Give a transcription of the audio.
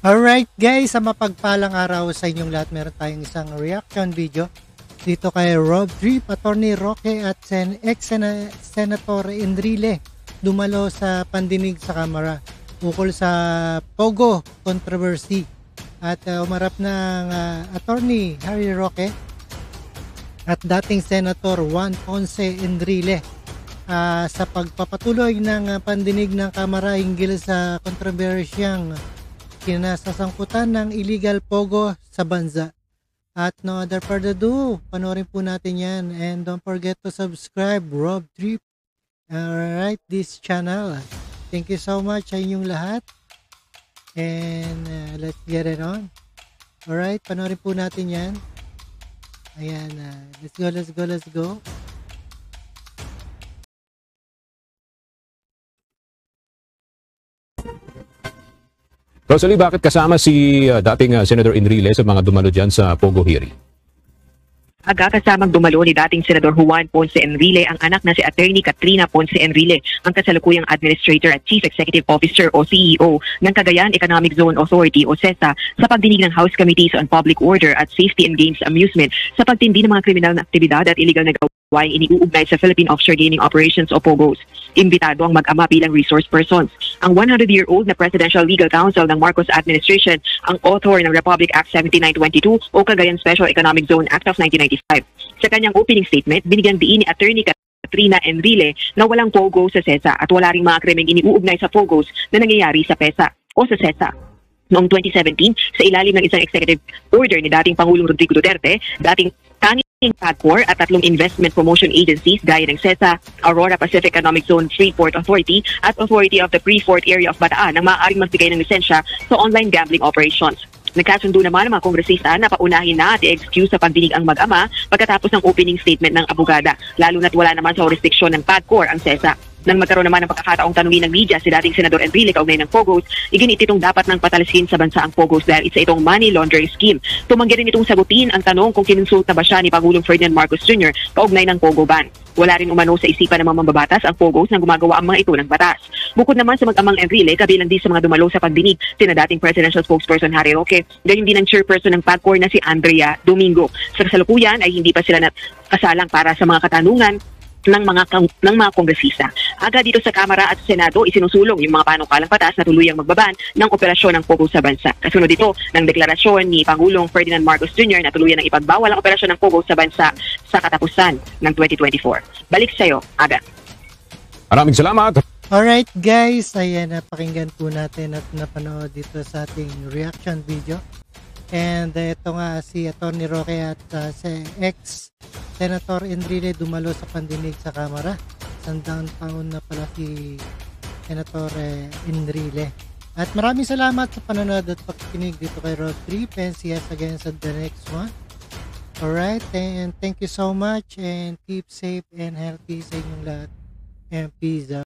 Alright guys, sa mapagpalang araw sa inyong lahat, meron tayong isang reaction video dito kay Rob Trip, Attorney Roque at ex-Senator Enrile dumalo sa pandinig sa Kamara ukol sa Pogo controversy at umarap ng Attorney Harry Roque at dating Senator Juan Ponce Enrile sa pagpapatuloy ng pandinig ng Kamara hinggil sa kontrobersyang kinasasangkutan ng illegal pogo sa bansa. At no other further ado, panoorin po natin yan. And don't forget to subscribe, Rob Trip. Alright, this channel. Thank you so much sa inyong lahat. And let's get it on. Alright, panoorin po natin yan. Ayan, let's go. Rosalie, bakit kasama si dating Senator Enrile sa mga dumalo dyan sa Pogo hearing? Kasamang dumalo ni dating Senador Juan Ponce Enrile ang anak na si Attorney Katrina Ponce Enrile, ang kasalukuyang Administrator at Chief Executive Officer o CEO ng Cagayan Economic Zone Authority o CESA sa pagdinig ng House Committees on Public Order at Safety and Games Amusement sa pagtindi ng mga kriminal na aktibidad at illegal na gawain iniuugnay sa Philippine Offshore Gaming Operations o POGOs. Imbitado ang mag-ama bilang resource persons. Ang 100-year-old na Presidential Legal Counsel ng Marcos Administration, ang author ng Republic Act 7922 o Cagayan Special Economic Zone Act of 1995. Sa kanyang opening statement, binigyang diin ni Attorney Katrina Enrile na walang POGO sa CESA at wala ring mga krimeng iniuugnay sa POGOs na nangyayari sa PESA o sa CESA. Noong 2017, sa ilalim ng isang executive order ni dating Pangulong Rodrigo Duterte, dating tanging PAGCOR at 3 investment promotion agencies gaya ng CESA, Aurora Pacific Economic Zone Freeport Authority at Authority of the Freeport Area of Bataan ang maaaring magbigay ng lisensya sa online gambling operations. Nagkasundo naman ang mga kongresista na paunahin na at i-excuse sa pagdinig ang mag-ama pagkatapos ng opening statement ng abogada, lalo na't wala naman sa jurisdiksyon ng PAGCOR ang CESA. Nang magkaroon naman ng pagkakataong tanungin ng media si dating Senador Enrile kaugnay ng POGOs, iginititong dapat ng patalsikin sa bansa ang POGOs dahil isa itong money laundering scheme. Tumanggi rin itong sagutin ang tanong kung kinonsulta ba siya ni Pangulong Ferdinand Marcos Jr. kaugnay ng POGO ban. Wala rin umano sa isipan ng mga mambabatas ang POGOs na gumagawa ang mga ito ng batas. Bukod naman sa mag-amang Enrile, kabilang din sa mga dumalo sa pagdinig sina dating Presidential Spokesperson Harry Roque, gayon din ang chairperson ng PAGCOR na si Andrea Domingo. Sa kasalukuyan ay hindi pa sila kasalang para sa mga katanungan ng mga kongresista. Aga dito sa Kamara at Senado, isinusulong yung mga panukalang batas na tuluyang magbaban ng operasyon ng POGO sa bansa. Kasunod dito ng deklarasyon ni Pangulong Ferdinand Marcos Jr. na tuluyang ipagbawal ang operasyon ng POGO sa bansa sa katapusan ng 2024. Balik sa iyo, Aga. Maraming salamat. Alright guys, ayan, napakinggan po natin at napanood dito sa ating reaction video. And ito nga si Atty. Roque at si ex-Senator Enrile dumalo sa pandinig sa Kamara. Sandang taon na pala si Senator Enrile. At maraming salamat sa panonood at pakikinig dito kay Rob Trip, and see us again sa the next one. Alright, and thank you so much and keep safe and healthy sa inyong lahat. And peace out.